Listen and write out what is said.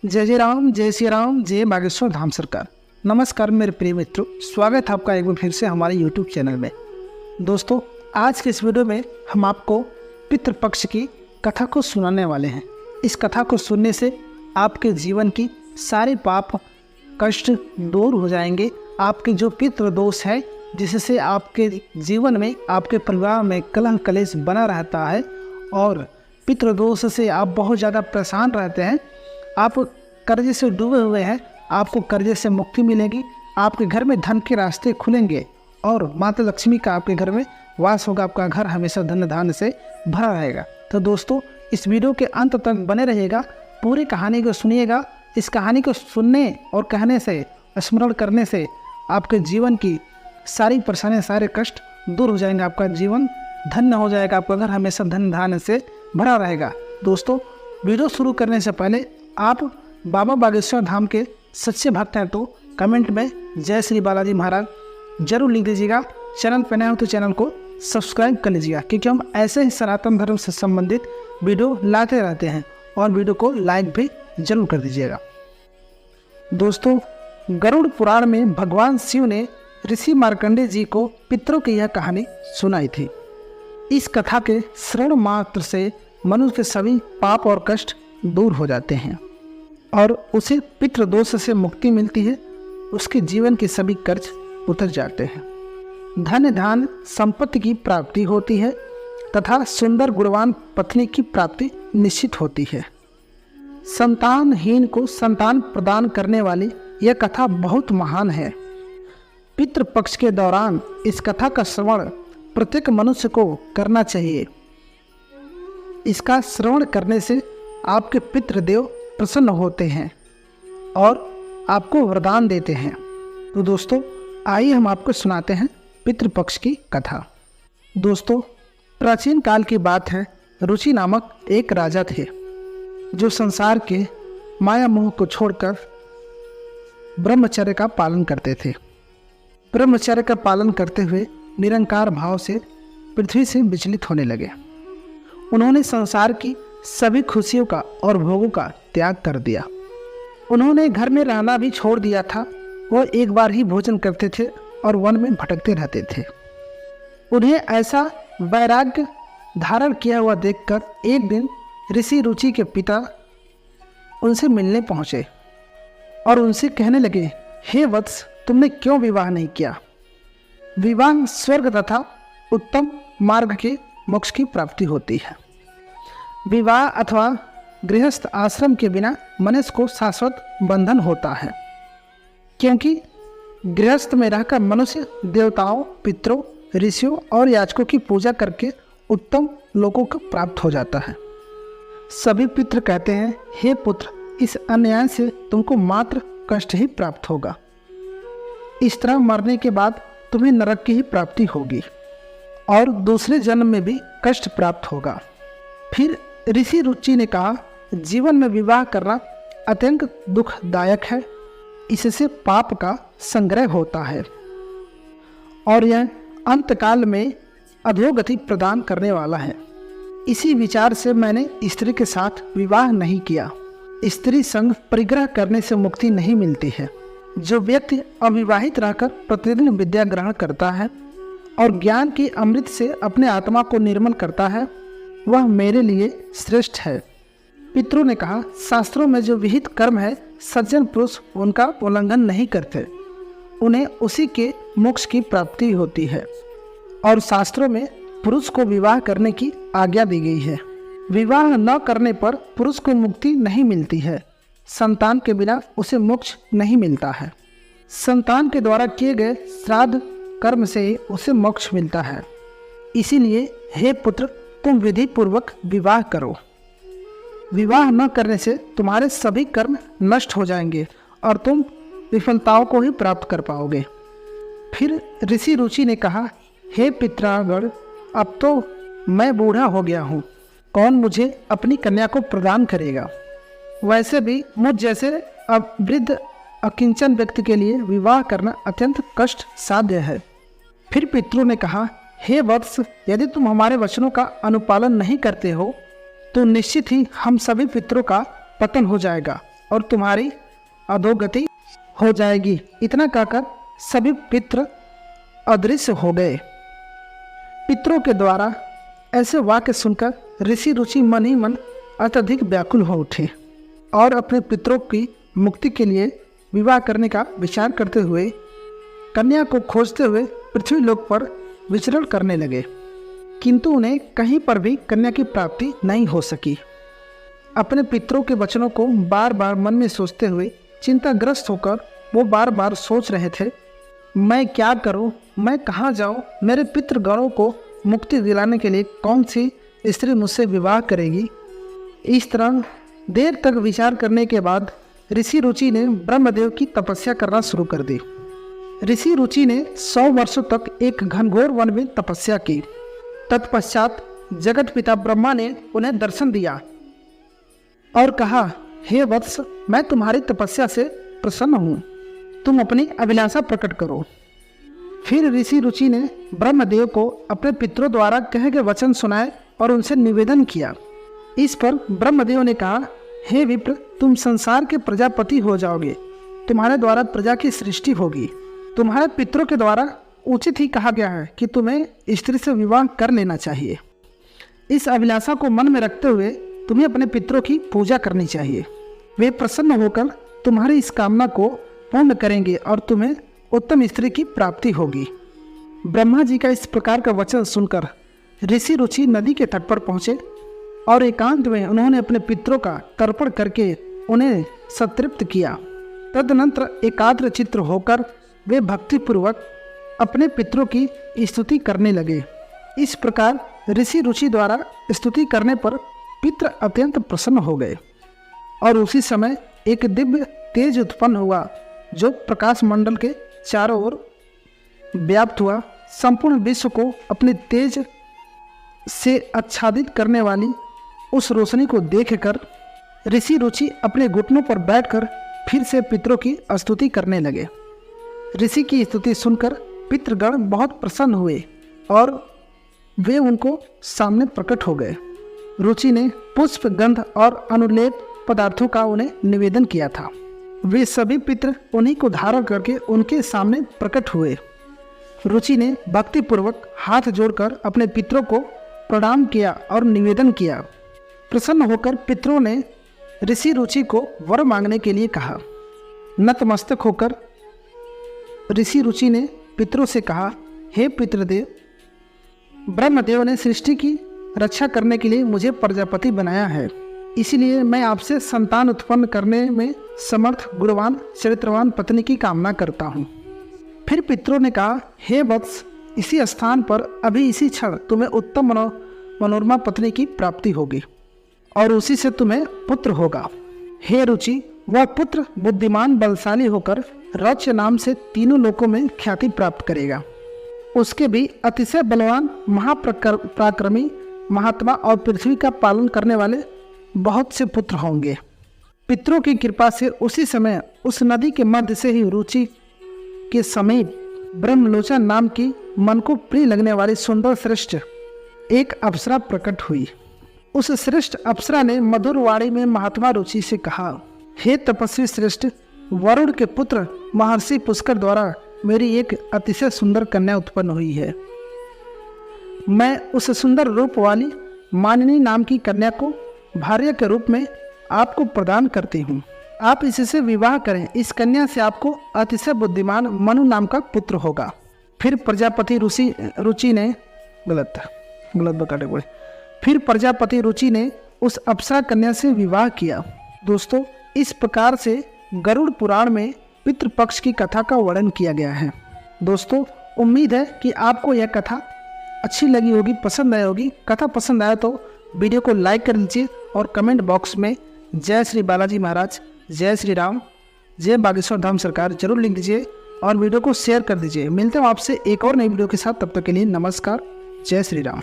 जय राम, जय श्री राम, जय बागेश्वर धाम सरकार। नमस्कार मेरे प्रिय मित्रों, स्वागत है आपका एक बार फिर से हमारे YouTube चैनल में। दोस्तों, आज के इस वीडियो में हम आपको पितृपक्ष की कथा को सुनाने वाले हैं। इस कथा को सुनने से आपके जीवन की सारे पाप कष्ट दूर हो जाएंगे। आपके जो पितृ दोष है, जिससे आपके जीवन में, आपके परिवार में कलह कलेश बना रहता है और पितृ दोष से आप बहुत ज़्यादा परेशान रहते हैं, आप कर्जे से डूबे हुए हैं, आपको कर्जे से मुक्ति मिलेगी। आपके घर में धन के रास्ते खुलेंगे और माता लक्ष्मी का आपके घर में वास होगा। आपका घर हमेशा धन धान्य से भरा रहेगा। तो दोस्तों, इस वीडियो के अंत तक बने रहिएगा, पूरी कहानी को सुनिएगा। इस कहानी को सुनने और कहने से, स्मरण करने से आपके जीवन की सारी परेशानियाँ, सारे कष्ट दूर हो जाएंगे। आपका जीवन धन्य हो जाएगा, आपका घर हमेशा धन धान्य से भरा रहेगा। दोस्तों, वीडियो शुरू करने से पहले आप बाबा बागेश्वर धाम के सच्चे भक्त हैं तो कमेंट में जय श्री बालाजी महाराज जरूर लिख दीजिएगा। चैनल पर नए हो तो चैनल को सब्सक्राइब कर लीजिएगा, क्योंकि हम ऐसे ही सनातन धर्म से संबंधित वीडियो लाते रहते हैं। और वीडियो को लाइक भी जरूर कर दीजिएगा। दोस्तों, गरुड़ पुराण में भगवान शिव ने ऋषि मार्कंडेय जी को पितरों की यह कहानी सुनाई थी। इस कथा के श्रवण मात्र से मनुष्य के सभी पाप और कष्ट दूर हो जाते हैं और उसे पितृ दोष से मुक्ति मिलती है। उसके जीवन के सभी कर्ज उतर जाते हैं। धन धान संपत्ति की प्राप्ति होती है तथा सुंदर गुणवान पत्नी की प्राप्ति निश्चित होती है। संतानहीन को संतान प्रदान करने वाली यह कथा बहुत महान है। पितृपक्ष के दौरान इस कथा का श्रवण प्रत्येक मनुष्य को करना चाहिए। इसका श्रवण करने से आपके पितृदेव प्रसन्न होते हैं और आपको वरदान देते हैं। तो दोस्तों, आइए हम आपको सुनाते हैं पितृपक्ष की कथा। दोस्तों, प्राचीन काल की बात है। रुचि नामक एक राजा थे जो संसार के माया मोह को छोड़कर ब्रह्मचर्य का पालन करते थे। ब्रह्मचर्य का पालन करते हुए निरंकार भाव से पृथ्वी से विचलित होने लगे। उन्होंने संसार की सभी खुशियों का और भोगों का त्याग कर दिया। उन्होंने घर में रहना भी छोड़ दिया था। वो एक बार ही भोजन करते थे और वन में भटकते रहते थे। उन्हें ऐसा वैराग्य धारण किया हुआ देखकर एक दिन ऋषि रुचि के पिता उनसे मिलने पहुँचे और उनसे कहने लगे, हे वत्स, तुमने क्यों विवाह नहीं किया? विवाह स्वर्ग तथा उत्तम मार्ग के मोक्ष की प्राप्ति होती है। विवाह अथवा गृहस्थ आश्रम के बिना मनुष्य को शाश्वत बंधन होता है, क्योंकि गृहस्थ में रहकर मनुष्य देवताओं, पितरों, ऋषियों और याचकों की पूजा करके उत्तम लोकों को प्राप्त हो जाता है। सभी पितृ कहते हैं, हे पुत्र, इस अन्याय से तुमको मात्र कष्ट ही प्राप्त होगा। इस तरह मरने के बाद तुम्हें नरक की ही प्राप्ति होगी और दूसरे जन्म में भी कष्ट प्राप्त होगा। फिर ऋषि रुचि ने कहा, जीवन में विवाह करना अत्यंत दुखदायक है। इससे पाप का संग्रह होता है और यह अंतकाल में अधोगति प्रदान करने वाला है। इसी विचार से मैंने स्त्री के साथ विवाह नहीं किया। स्त्री संग परिग्रह करने से मुक्ति नहीं मिलती है। जो व्यक्ति अविवाहित रहकर प्रतिदिन विद्या ग्रहण करता है और ज्ञान की अमृत से अपने आत्मा को निर्मल करता है, वह मेरे लिए श्रेष्ठ है। पितरों ने कहा, शास्त्रों में जो विहित कर्म है, सज्जन पुरुष उनका उल्लंघन नहीं करते। उन्हें उसी के मोक्ष की प्राप्ति होती है और शास्त्रों में पुरुष को विवाह करने की आज्ञा दी गई है। विवाह न करने पर पुरुष को मुक्ति नहीं मिलती है। संतान के बिना उसे मोक्ष नहीं मिलता है। संतान के द्वारा किए गए श्राद्ध कर्म से ही उसे मोक्ष मिलता है। इसीलिए हे पुत्र, तुम विधि पूर्वक विवाह करो। विवाह न करने से तुम्हारे सभी कर्म नष्ट हो जाएंगे और तुम विफलताओं को ही प्राप्त कर पाओगे। फिर ऋषि रुचि ने कहा, हे पितरागण, अब तो मैं बूढ़ा हो गया हूँ, कौन मुझे अपनी कन्या को प्रदान करेगा? वैसे भी मुझ जैसे अब वृद्ध अकिंचन व्यक्ति के लिए विवाह करना अत्यंत कष्ट साध्य है। फिर पितरों ने कहा, हे वत्स, यदि तुम हमारे वचनों का अनुपालन नहीं करते हो तो निश्चित ही हम सभी पितरों का पतन हो जाएगा और तुम्हारी अधोगति हो जाएगी। इतना कहकर सभी पितृ अदृश्य हो गए। पितरों के द्वारा ऐसे वाक्य सुनकर ऋषि रुचि मन ही मन अत्यधिक व्याकुल हो उठे और अपने पितरों की मुक्ति के लिए विवाह करने का विचार करते हुए कन्या को खोजते हुए पृथ्वी लोक पर विचरण करने लगे, किंतु उन्हें कहीं पर भी कन्या की प्राप्ति नहीं हो सकी। अपने पितरों के वचनों को बार बार मन में सोचते हुए चिंताग्रस्त होकर वो बार बार सोच रहे थे, मैं क्या करूं, मैं कहाँ जाऊं, मेरे पितृगणों को मुक्ति दिलाने के लिए कौन सी स्त्री मुझसे विवाह करेगी। इस तरह देर तक विचार करने के बाद ऋषि रुचि ने ब्रह्मदेव की तपस्या करना शुरू कर दी। ऋषि रुचि ने 100 वर्षों तक एक घनघोर वन में तपस्या की। तत्पश्चात जगत पिता ब्रह्मा ने उन्हें दर्शन दिया और कहा, हे वत्स, मैं तुम्हारी तपस्या से प्रसन्न हूँ, तुम अपनी अभिलाषा प्रकट करो। फिर ऋषि रुचि ने ब्रह्मदेव को अपने पितरों द्वारा कहे गए वचन सुनाए और उनसे निवेदन किया। इस पर ब्रह्मदेव ने कहा, हे विप्र, तुम संसार के प्रजापति हो जाओगे, तुम्हारे द्वारा प्रजा की सृष्टि होगी। तुम्हारे पितरों के द्वारा उचित ही कहा गया है कि तुम्हें स्त्री से विवाह कर लेना चाहिए। इस अभिलाषा को मन में रखते हुए तुम्हें अपने पितरों की पूजा करनी चाहिए। वे प्रसन्न होकर तुम्हारी इस कामना को पूर्ण करेंगे और तुम्हें उत्तम स्त्री की प्राप्ति होगी। ब्रह्मा जी का इस प्रकार का वचन सुनकर ऋषि रुचि नदी के तट पर पहुँचे और एकांत में उन्होंने अपने पितरों का तर्पण करके उन्हें संतृप्त किया। तदनंतर एकाग्र चित्त होकर वे भक्तिपूर्वक अपने पितरों की स्तुति करने लगे। इस प्रकार ऋषि रुचि द्वारा स्तुति करने पर पितृ अत्यंत प्रसन्न हो गए और उसी समय एक दिव्य तेज उत्पन्न हुआ जो प्रकाश मंडल के चारों ओर व्याप्त हुआ। संपूर्ण विश्व को अपने तेज से आच्छादित करने वाली उस रोशनी को देखकर ऋषि रुचि अपने घुटनों पर बैठकर फिर से पितरों की स्तुति करने लगे। ऋषि की स्तुति सुनकर पितृगण बहुत प्रसन्न हुए और वे उनको सामने प्रकट हो गए। रुचि ने पुष्प, गंध और अनुलेप पदार्थों का उन्हें निवेदन किया था। वे सभी पितृ उन्हीं को धारण करके उनके सामने प्रकट हुए। रुचि ने भक्तिपूर्वक हाथ जोड़कर अपने पितरों को प्रणाम किया और निवेदन किया। प्रसन्न होकर पितरों ने ऋषि रुचि को वर मांगने के लिए कहा। नतमस्तक होकर ऋषि रुचि ने पितरों से कहा, हे पितृदेव, ब्रह्मदेव ने सृष्टि की रक्षा करने के लिए मुझे प्रजापति बनाया है, इसलिए मैं आपसे संतान उत्पन्न करने में समर्थ, गुणवान, चरित्रवान पत्नी की कामना करता हूँ। फिर पितरों ने कहा, हे वत्स, इसी स्थान पर अभी इसी क्षण तुम्हें उत्तम मनोरमा पत्नी की प्राप्ति होगी और उसी से तुम्हें पुत्र होगा। हे रुचि, वह पुत्र बुद्धिमान, बलशाली होकर रौच्य नाम से तीनों लोकों में ख्याति प्राप्त करेगा। उसके भी अतिशय बलवान, महापराक्रमी, महात्मा और पृथ्वी का पालन करने वाले बहुत से पुत्र होंगे। पितरों की कृपा से उसी समय उस नदी के मध्य से ही रुचि के समीप ब्रह्मलोचन नाम की मन को प्रिय लगने वाली सुंदर श्रेष्ठ एक अप्सरा प्रकट हुई। उस श्रेष्ठ अप्सरा ने मधुर वाणी में महात्मा रुचि से कहा, हे तपस्वी श्रेष्ठ, वरुण के पुत्र महर्षि पुष्कर द्वारा मेरी एक अतिशय सुंदर कन्या उत्पन्न हुई है। मैं उस सुंदर रूप वाली मानिनी नाम की कन्या को भार्या के रूप में आपको प्रदान करती हूँ। आप इससे विवाह करें। इस कन्या से आपको अतिशय बुद्धिमान मनु नाम का पुत्र होगा। फिर प्रजापति रुचि ने फिर प्रजापति रुचि ने उस अप्सरा कन्या से विवाह किया। दोस्तों, इस प्रकार से गरुड़ पुराण में पितृपक्ष की कथा का वर्णन किया गया है। दोस्तों, उम्मीद है कि आपको यह कथा अच्छी लगी होगी, पसंद आई होगी। कथा पसंद आया तो वीडियो को लाइक कर दीजिए और कमेंट बॉक्स में जय श्री बालाजी महाराज, जय श्री राम, जय बागेश्वर धाम सरकार जरूर लिख दीजिए और वीडियो को शेयर कर दीजिए। मिलते हैं आपसे एक और नई वीडियो के साथ, तब तक के लिए नमस्कार, जय श्री राम।